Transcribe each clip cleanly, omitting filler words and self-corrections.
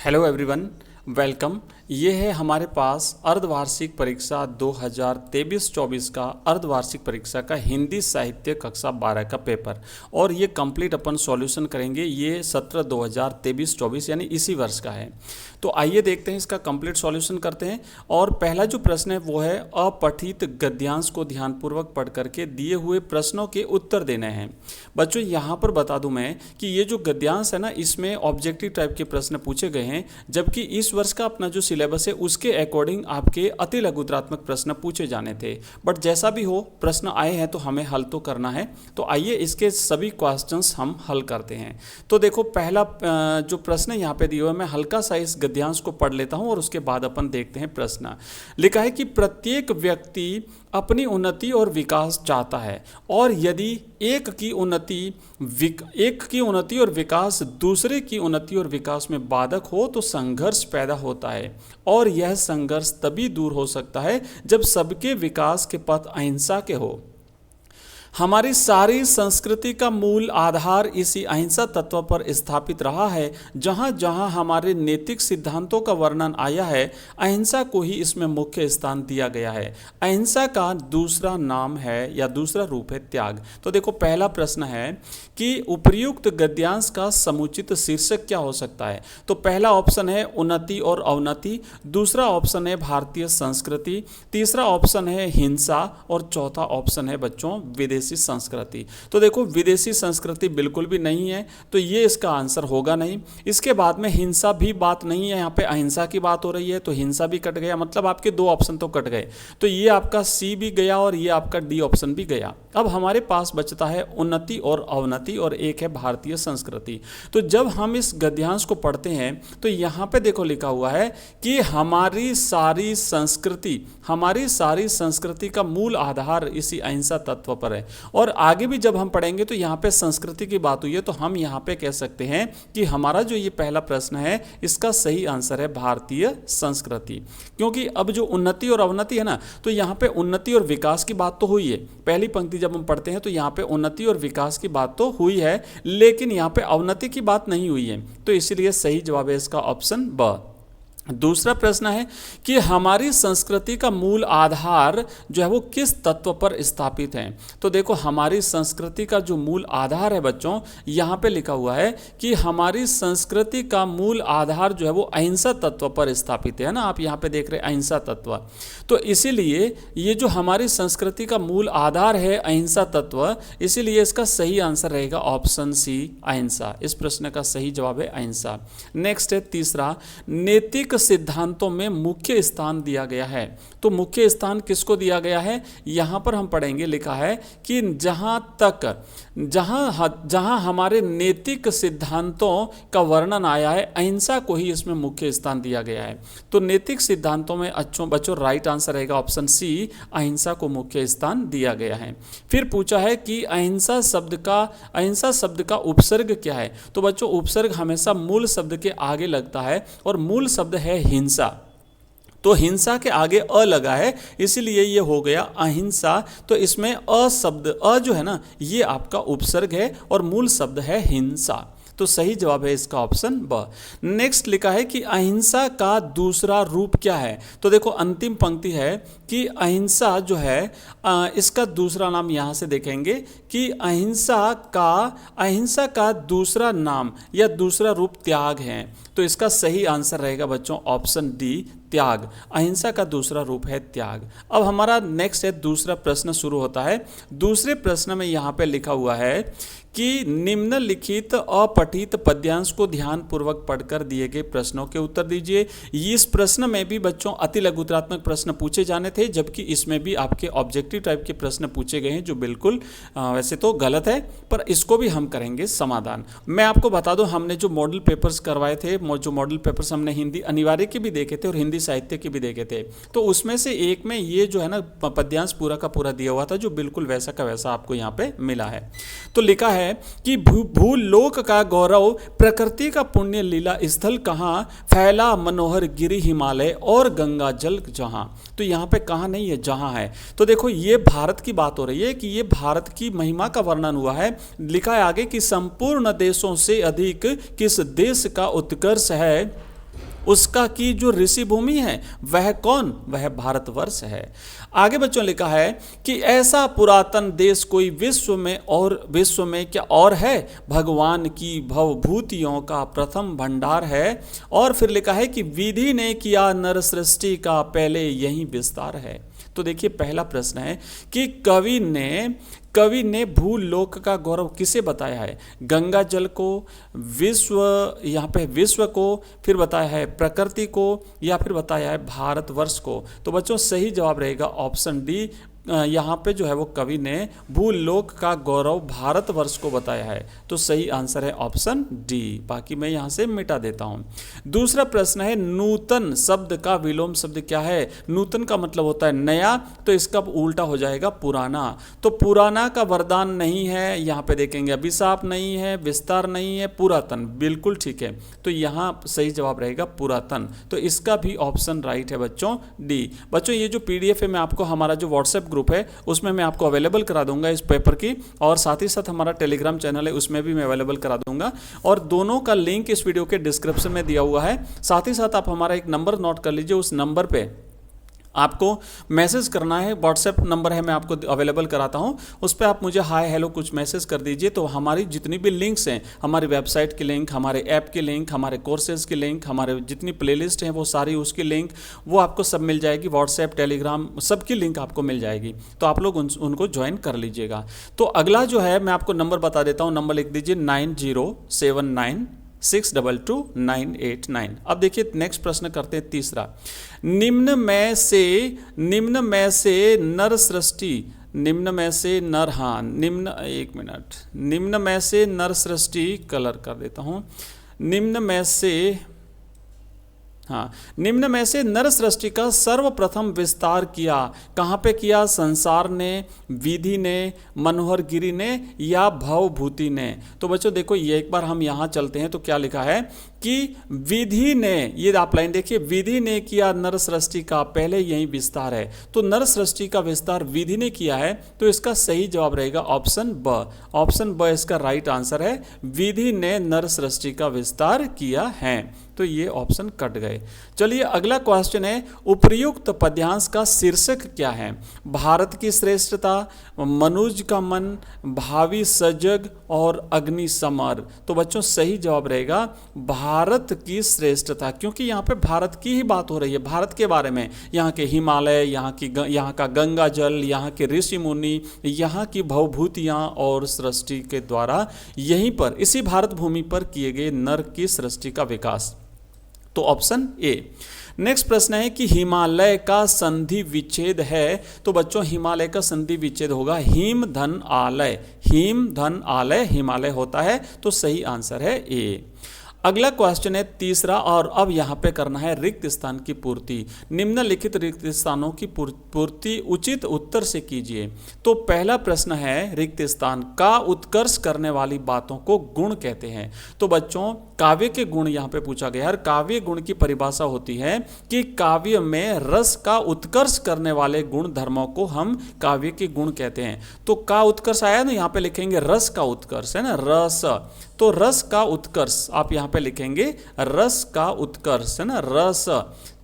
Hello everyone, welcome. ये है हमारे पास अर्धवार्षिक परीक्षा 2023-24 का अर्धवार्षिक परीक्षा का हिंदी साहित्य कक्षा 12 का पेपर, और ये कंप्लीट अपन सॉल्यूशन करेंगे। ये सत्र 2023-24 यानी इसी वर्ष का है। तो आइए देखते हैं, इसका कंप्लीट सॉल्यूशन करते हैं। और पहला जो प्रश्न है वो है, अपठित गद्यांश को ध्यानपूर्वक पढ़ करके दिए हुए प्रश्नों के उत्तर देने हैं। बच्चों यहाँ पर बता दूं मैं कि ये जो गद्यांश है ना, इसमें ऑब्जेक्टिव टाइप के प्रश्न पूछे गए हैं, जबकि इस वर्ष का अपना जो सिलेबस है उसके अकॉर्डिंग आपके अति लघुत्रात्मक प्रश्न पूछे जाने थे। बट जैसा भी हो, प्रश्न आए हैं तो हमें हल तो करना है। तो आइए इसके सभी क्वेश्चंस हम हल करते हैं। तो देखो, पहला जो प्रश्न यहाँ पे दिया हुआ है, मैं हल्का सा इस गद्यांश को पढ़ लेता हूँ और उसके बाद अपन देखते हैं प्रश्न। लिखा है कि प्रत्येक व्यक्ति अपनी उन्नति और विकास चाहता है, और यदि एक की उन्नति और विकास दूसरे की उन्नति और विकास में बाधक हो तो संघर्ष पैदा होता है, और यह संघर्ष तभी दूर हो सकता है जब सबके विकास के पथ अहिंसा के हो। हमारी सारी संस्कृति का मूल आधार इसी अहिंसा तत्व पर स्थापित रहा है। जहाँ जहाँ हमारे नैतिक सिद्धांतों का वर्णन आया है, अहिंसा को ही इसमें मुख्य स्थान दिया गया है। अहिंसा का दूसरा नाम है या दूसरा रूप है त्याग। तो देखो, पहला प्रश्न है कि उपर्युक्त गद्यांश का समुचित शीर्षक क्या हो सकता है। तो पहला ऑप्शन है उन्नति और अवनति, दूसरा ऑप्शन है भारतीय संस्कृति, तीसरा ऑप्शन है हिंसा, और चौथा ऑप्शन है बच्चों विदेशी संस्कृति। तो देखो, विदेशी संस्कृति बिल्कुल भी नहीं है, तो ये इसका आंसर होगा नहीं। इसके बाद में हिंसा भी बात नहीं है, यहाँ पे अहिंसा की बात हो रही है, तो हिंसा भी कट गया, मतलब आपके दो ऑप्शन तो कट गए। तो ये आपका सी भी गया और ये आपका डी ऑप्शन भी गया। अब हमारे पास बचता है उन्नति और अवनति, और एक है भारतीय संस्कृति। तो जब हम इस गद्यांश को पढ़ते हैं तो यहाँ पे देखो लिखा हुआ है कि हमारी सारी संस्कृति का मूल आधार इसी अहिंसा तत्व पर है। और आगे भी जब हम पढ़ेंगे तो यहाँ पे संस्कृति की बात हुई है, तो हम यहाँ पे कह सकते हैं कि हमारा जो ये पहला प्रश्न है इसका सही आंसर है भारतीय संस्कृति। क्योंकि अब जो उन्नति और अवनति है ना, तो यहाँ पे उन्नति और विकास की बात तो हुई है। पहली पंक्ति जब हम पढ़ते हैं तो यहाँ पे उन्नति और विकास की बात तो हुई है, लेकिन यहाँ पे अवनति की बात नहीं हुई है। तो इसलिए सही जवाब है इसका ऑप्शन ब। दूसरा प्रश्न है कि हमारी संस्कृति का मूल आधार जो है वो किस तत्व पर स्थापित है। तो देखो, हमारी संस्कृति का जो मूल आधार है बच्चों, यहाँ पे लिखा हुआ है कि हमारी संस्कृति का मूल आधार जो है वो अहिंसा तत्व पर स्थापित है ना। आप यहाँ पे देख रहे हैं अहिंसा तत्व, तो इसीलिए ये जो हमारी संस्कृति का मूल आधार है अहिंसा तत्व, इसीलिए इसका सही आंसर रहेगा ऑप्शन सी, अहिंसा। इस प्रश्न का सही जवाब है अहिंसा। नेक्स्ट है तीसरा, नैतिक सिद्धांतों में मुख्य स्थान दिया गया है। तो मुख्य स्थान किसको दिया गया है, यहां पर हम पढ़ेंगे। लिखा है कि जहां हमारे नैतिक सिद्धांतों का वर्णन आया है, अहिंसा को ही इसमें मुख्य स्थान दिया गया है। तो नैतिक सिद्धांतों में बच्चों राइट आंसर रहेगा ऑप्शन सी, अहिंसा को मुख्य स्थान दिया गया है। फिर पूछा है कि अहिंसा शब्द का उपसर्ग क्या है। तो बच्चों, उपसर्ग हमेशा मूल शब्द के आगे लगता है, और मूल शब्द है हिंसा। तो हिंसा के आगे अ लगा है, इसीलिए ये हो गया अहिंसा। तो इसमें अ जो है ना, ये आपका उपसर्ग है और मूल शब्द है हिंसा। तो सही जवाब है इसका ऑप्शन ब। नेक्स्ट लिखा है कि अहिंसा का दूसरा रूप क्या है। तो देखो, अंतिम पंक्ति है कि अहिंसा जो है इसका दूसरा नाम, यहाँ से देखेंगे कि अहिंसा का दूसरा नाम या दूसरा रूप त्याग है। तो इसका सही आंसर रहेगा बच्चों ऑप्शन डी, त्याग। अहिंसा का दूसरा रूप है त्याग। अब हमारा नेक्स्ट है दूसरा प्रश्न शुरू होता है। दूसरे प्रश्न में यहाँ पे लिखा हुआ है कि निम्नलिखित अपठित पद्यांश को ध्यानपूर्वक पढ़कर दिए गए प्रश्नों के उत्तर दीजिए। इस प्रश्न में भी बच्चों अति लघुत्रात्मक प्रश्न पूछे जाने थे, जबकि इसमें भी आपके ऑब्जेक्टिव टाइप के प्रश्न पूछे गए हैं, जो बिल्कुल वैसे तो गलत है, पर इसको भी हम करेंगे समाधान। मैं आपको बता दूं, हमने जो मॉडल पेपर्स करवाए थे, जो मॉडल पेपर्स हमने हिंदी अनिवार्य के भी देखे थे और हिंदी साहित्य के भी देखे थे, तो उसमें से एक में ये जो है ना पद्यांश पूरा का पूरा दिया हुआ था, जो बिल्कुल वैसा का वैसा आपको यहाँ पे मिला है। तो लिखा है कि भूलोक का गौरव, प्रकृति का पुण्य लीला स्थल कहाँ, फैला मनोहर गिरि हिमालय और गंगा जल जहाँ। तो यहाँ पे कहाँ नहीं है, जहाँ है। तो देखो, ये भारत की बात हो रही है कि ये भारत की महिमा का वर्णन हुआ है। लिखा है आगे कि संपूर्ण देशों से अधिक किस देश का उत्कर्ष है, उसका की जो ऋषि भूमि है वह कौन, वह भारतवर्ष है। आगे बच्चों लिखा है कि ऐसा पुरातन देश कोई विश्व में क्या और है, भगवान की भवभूतियों का प्रथम भंडार है। और फिर लिखा है कि विधि ने किया नर सृष्टि का पहले यही विस्तार है। तो देखिए पहला प्रश्न है कि कवि ने भूलोक का गौरव किसे बताया है, गंगा जल को, यहाँ पे विश्व को, फिर बताया है प्रकृति को, या फिर बताया है भारतवर्ष को। तो बच्चों सही जवाब रहेगा ऑप्शन डी। यहाँ पे जो है वो कवि ने भूलोक का गौरव भारतवर्ष को बताया है। तो सही आंसर है ऑप्शन डी। बाकी मैं यहाँ से मिटा देता हूँ। दूसरा प्रश्न है नूतन शब्द का विलोम शब्द क्या है। नूतन का मतलब होता है नया, तो इसका उल्टा हो जाएगा पुराना। तो पुराना का वरदान नहीं है, यहाँ पे देखेंगे अभिशाप नहीं है, विस्तार नहीं है, पुरातन, बिल्कुल ठीक है। तो यहाँ सही जवाब रहेगा पुरातन। तो इसका भी ऑप्शन राइट है बच्चों, डी। बच्चों ये जो PDF है मैं आपको हमारा जो व्हाट्सएप ग्रुप है उसमें मैं आपको अवेलेबल करा दूंगा इस पेपर की, और साथ ही साथ हमारा टेलीग्राम चैनल है उसमें भी मैं अवेलेबल करा दूंगा, और दोनों का लिंक इस वीडियो के डिस्क्रिप्शन में दिया हुआ है। साथ ही साथ आप हमारा एक नंबर नोट कर लीजिए, उस नंबर पे आपको मैसेज करना है। व्हाट्सएप नंबर है मैं आपको अवेलेबल कराता हूँ, उस पर आप मुझे हाय हेलो कुछ मैसेज कर दीजिए। तो हमारी जितनी भी लिंक्स हैं, हमारी वेबसाइट की लिंक, हमारे ऐप की लिंक, हमारे कोर्सेज की लिंक, हमारे जितनी प्लेलिस्ट हैं वो सारी उसकी लिंक, वो आपको सब मिल जाएगी। व्हाट्सएप, टेलीग्राम, सबकी लिंक आपको मिल जाएगी। तो आप लोग उनको ज्वाइन कर लीजिएगा। तो अगला जो है मैं आपको नंबर बता देता हूँ, नंबर लिख दीजिए 9079622989। अब देखिए नेक्स्ट प्रश्न करते हैं तीसरा। निम्न में से नर सृष्टि, निम्न में से नर, हाँ निम्न, एक मिनट, निम्न में से नर सृष्टि, कलर कर देता हूँ, निम्न में से, हाँ, निम्न में से नर सृष्टि का सर्वप्रथम विस्तार किया, कहाँ पे किया, संसार ने, विधि ने, मनोहर गिरी ने, या भवभूति ने। तो बच्चों देखो ये एक बार हम यहाँ चलते हैं तो क्या लिखा है कि विधि ने, ये आप लाइन देखिए, विधि ने किया नर सृष्टि का पहले यही विस्तार है। तो नर सृष्टि का विस्तार विधि ने किया है, तो इसका सही जवाब रहेगा ऑप्शन ब। ऑप्शन ब इसका राइट आंसर है, विधि ने नर सृष्टि का विस्तार किया है। तो ये ऑप्शन कट गए। चलिए अगला क्वेश्चन है, उपर्युक्त पद्यांश का शीर्षक क्या है। भारत की श्रेष्ठता, मनुज का मन, भावी सजग और अग्नि समर। तो बच्चों सही जवाब रहेगा भारत की श्रेष्ठता, क्योंकि यहाँ पे भारत की ही बात हो रही है, भारत के बारे में, यहाँ के हिमालय, यहाँ का गंगा जल, यहाँ के ऋषि मुनि, यहाँ की भवभूतियाँ और सृष्टि के द्वारा यहीं पर इसी भारत भूमि पर किए गए नर की सृष्टि का विकास। तो ऑप्शन ए। नेक्स्ट प्रश्न है कि हिमालय का संधि विच्छेद है। तो बच्चों हिमालय का संधि विच्छेद होगा हिम धन आलय, हिम धन आलय हिमालय होता है। तो सही आंसर है ए। अगला क्वेश्चन है तीसरा, और अब यहाँ पे करना है रिक्त स्थान की पूर्ति। निम्नलिखित रिक्त स्थानों की पूर्ति उचित उत्तर से कीजिए। तो पहला प्रश्न है, रिक्त स्थान का उत्कर्ष करने वाली बातों को गुण कहते हैं। तो बच्चों काव्य के गुण यहाँ पे पूछा गया है। काव्य गुण की परिभाषा होती है कि काव्य में रस का उत्कर्ष करने वाले गुण धर्मों को हम काव्य के गुण कहते हैं। तो का उत्कर्ष आया ना, यहाँ पे लिखेंगे रस का उत्कर्ष, है ना, रस। तो रस का उत्कर्ष आप यहाँ पे लिखेंगे रस का उत्कर्ष, है ना, रस।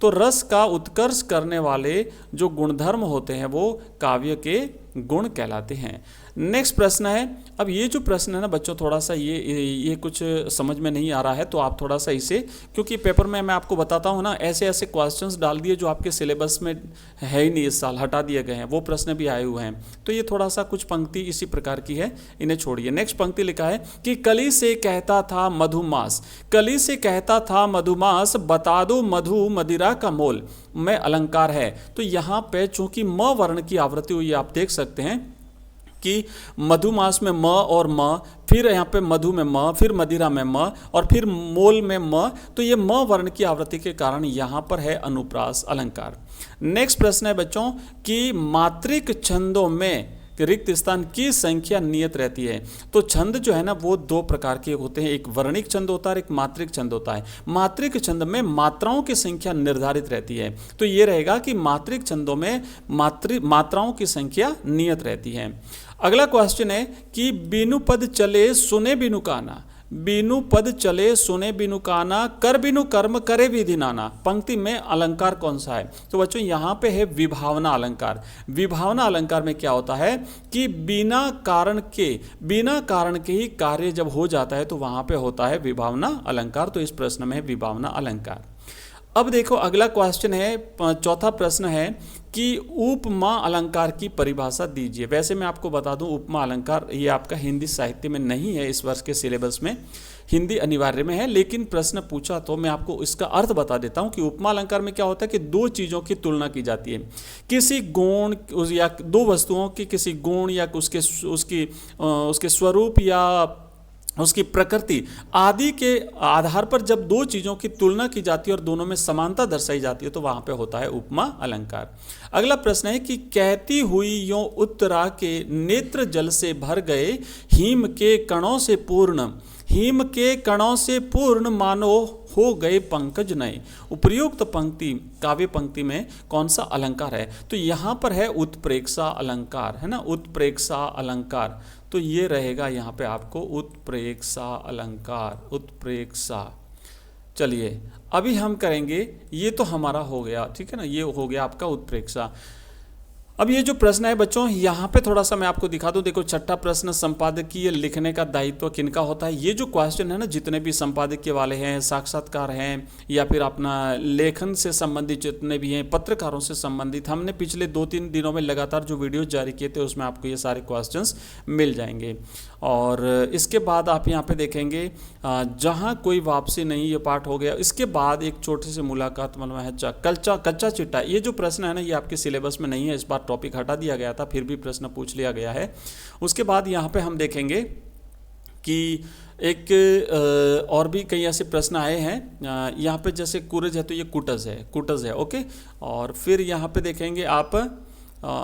तो रस का उत्कर्ष करने वाले जो गुणधर्म होते हैं वो काव्य के गुण कहलाते हैं। नेक्स्ट प्रश्न है, अब ये जो प्रश्न है ना बच्चों, थोड़ा सा ये कुछ समझ में नहीं आ रहा है, तो आप थोड़ा सा इसे, क्योंकि पेपर में मैं आपको बताता हूँ ना, ऐसे ऐसे क्वेश्चंस डाल दिए जो आपके सिलेबस में है ही नहीं, इस साल हटा दिए गए हैं, वो प्रश्न भी आए हुए हैं। तो ये थोड़ा सा कुछ पंक्ति इसी प्रकार की है, इन्हें छोड़िए। नेक्स्ट पंक्ति लिखा है कि कली से कहता था मधुमास, कली से कहता था मधुमास, बता दो मधु मदिरा का मोल, में अलंकार है। तो यहाँ पे चूंकि म वर्ण की आवृत्ति हुई, आप देख सकते हैं कि मधुमास में म और म, फिर यहाँ पे मधु में म, फिर मदिरा में म, और फिर मोल में म। तो ये म वर्ण की आवृत्ति के कारण यहाँ पर है अनुप्रास अलंकार। नेक्स्ट प्रश्न है बच्चों कि मात्रिक छंदों में रिक्त स्थान की संख्या नियत रहती है। तो छंद जो है ना वो दो प्रकार के होते हैं, एक वर्णिक छंद होता है और एक मात्रिक छंद होता है। मात्रिक छंद में मात्राओं की संख्या निर्धारित रहती है। तो ये रहेगा कि मात्रिक छंदों में मात्राओं की संख्या नियत रहती है। अगला क्वेश्चन है कि बिनु पद चले सुने बिनु काना, बीनु पद चले सुने बीनु काना, कर बीनु कर्म करे विधि नाना। पंक्ति में अलंकार कौन सा है? तो बच्चों यहाँ पे है विभावना अलंकार। विभावना अलंकार में क्या होता है कि बिना कारण के ही कार्य जब हो जाता है तो वहां पे होता है विभावना अलंकार। तो इस प्रश्न में है विभावना अलंकार। अब देखो अगला क्वेश्चन है, चौथा प्रश्न है कि उपमा अलंकार की परिभाषा दीजिए। वैसे मैं आपको बता दूं उपमा अलंकार ये आपका हिंदी साहित्य में नहीं है, इस वर्ष के सिलेबस में हिंदी अनिवार्य में है, लेकिन प्रश्न पूछा तो मैं आपको इसका अर्थ बता देता हूं कि उपमा अलंकार में क्या होता है कि दो चीज़ों की तुलना की जाती है। किसी गुण या दो वस्तुओं की किसी गुण या उसके स्वरूप या उसकी प्रकृति आदि के आधार पर जब दो चीज़ों की तुलना की जाती है और दोनों में समानता दर्शाई जाती है तो वहाँ पे होता है उपमा अलंकार। अगला प्रश्न है कि कहती हुई यों उत्तरा के नेत्र जल से भर गए, हिम के कणों से पूर्ण मानो हो गए पंकज नए। उपर्युक्त पंक्ति काव्य पंक्ति में कौन सा अलंकार है? तो यहाँ पर है उत्प्रेक्षा अलंकार, है ना, उत्प्रेक्षा अलंकार। तो ये रहेगा यहाँ पे आपको उत्प्रेक्षा अलंकार, उत्प्रेक्षा। चलिए अभी हम करेंगे, ये तो हमारा हो गया, ठीक है ना, ये हो गया आपका उत्प्रेक्षा। अब ये जो प्रश्न है बच्चों यहाँ पे थोड़ा सा मैं आपको दिखा दूं। देखो छठा प्रश्न, संपादकीय लिखने का दायित्व किनका होता है? ये जो क्वेश्चन है ना, जितने भी संपादकीय वाले हैं, साक्षात्कार हैं या फिर अपना लेखन से संबंधित जितने भी हैं, पत्रकारों से संबंधित, हमने पिछले 2-3 दिनों में लगातार जो वीडियो जारी किए थे उसमें आपको ये सारे क्वेश्चंस मिल जाएंगे। और इसके बाद आप यहाँ पे देखेंगे जहाँ कोई वापसी नहीं, ये पाठ हो गया। इसके बाद एक छोटी सी मुलाकात मनवा है कच्चा चिट्टा। ये जो प्रश्न है ना ये आपके सिलेबस में नहीं है, इस बार टॉपिक हटा दिया गया था, फिर भी प्रश्न पूछ लिया गया है। उसके बाद यहाँ पे हम देखेंगे कि एक और भी कई ऐसे प्रश्न आए हैं। यहाँ पे जैसे कुरज है तो ये कुटज है, ओके। और फिर यहाँ पे देखेंगे आप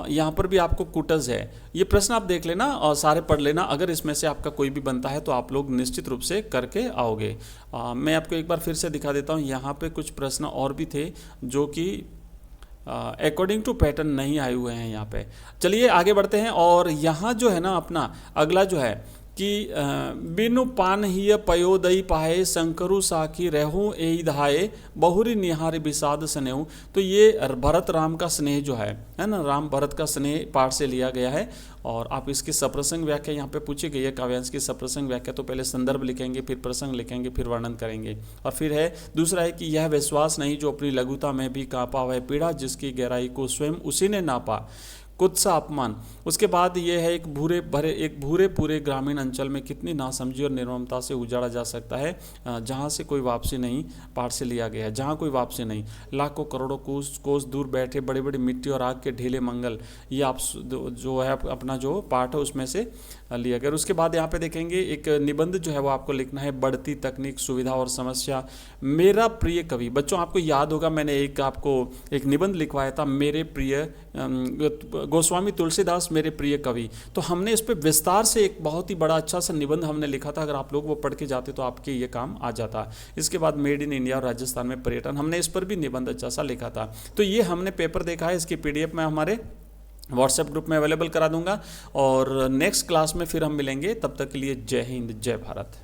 यहाँ पर भी आपको कुटज है। ये प्रश्न आप देख लेना और सारे पढ़ लेना। अगर इसमें से आपका कोई भी बनता है तो आप लोग निश्चित रूप से करके आओगे। मैं आपको एक बार फिर से दिखा देता हूँ। यहाँ पे कुछ प्रश्न और भी थे जो कि अकॉर्डिंग टू पैटर्न नहीं आए हुए हैं यहाँ पे। चलिए आगे बढ़ते हैं। और यहाँ जो है ना अपना अगला जो है कि बिनु पान ही पयोदई पाए, शंकरु साखी रहूं एई धाये, बहुरी निहारी विषाद स्नेहु। तो ये भरत राम का स्नेह जो है ना, राम भरत का स्नेह पाठ से लिया गया है। और आप इसकी सप्रसंग व्याख्या यहाँ पे पूछी गई है। काव्यांश की सप्रसंग व्याख्या तो पहले संदर्भ लिखेंगे, फिर प्रसंग लिखेंगे, फिर वर्णन करेंगे। और फिर है दूसरा है कि यह विश्वास नहीं जो अपनी लघुता में भी कांपा, वह पीड़ा जिसकी गहराई को स्वयं उसी ने नापा, कुत्सा अपमान। उसके बाद ये है एक भूरे पूरे ग्रामीण अंचल में कितनी नासमझी और निर्ममता से उजाड़ा जा सकता है, जहाँ से कोई वापसी नहीं, पाठ से लिया गया है। जहाँ कोई वापसी नहीं, लाखों करोड़ों कोस दूर बैठे बड़े बड़े मिट्टी और आग के ढीले मंगल, ये आप जो है अपना जो पाठ है उसमें से लिया गया। उसके बाद यहाँ पे देखेंगे एक निबंध जो है वो आपको लिखना है, बढ़ती तकनीक सुविधा और समस्या, मेरा प्रिय कवि। बच्चों आपको याद होगा मैंने आपको एक निबंध लिखवाया था, मेरे प्रिय गोस्वामी तुलसीदास मेरे प्रिय कवि। तो हमने इस पर विस्तार से एक बहुत ही बड़ा अच्छा सा निबंध हमने लिखा था। अगर आप लोग वो पढ़ के जाते तो आपके ये काम आ जाता। इसके बाद मेड इन इंडिया और राजस्थान में पर्यटन, हमने इस पर भी निबंध अच्छा सा लिखा था। तो ये हमने पेपर देखा है, इसकी PDF में हमारे व्हाट्सएप ग्रुप में अवेलेबल करा दूंगा। और नेक्स्ट क्लास में फिर हम मिलेंगे, तब तक के लिए जय हिंद, जय भारत।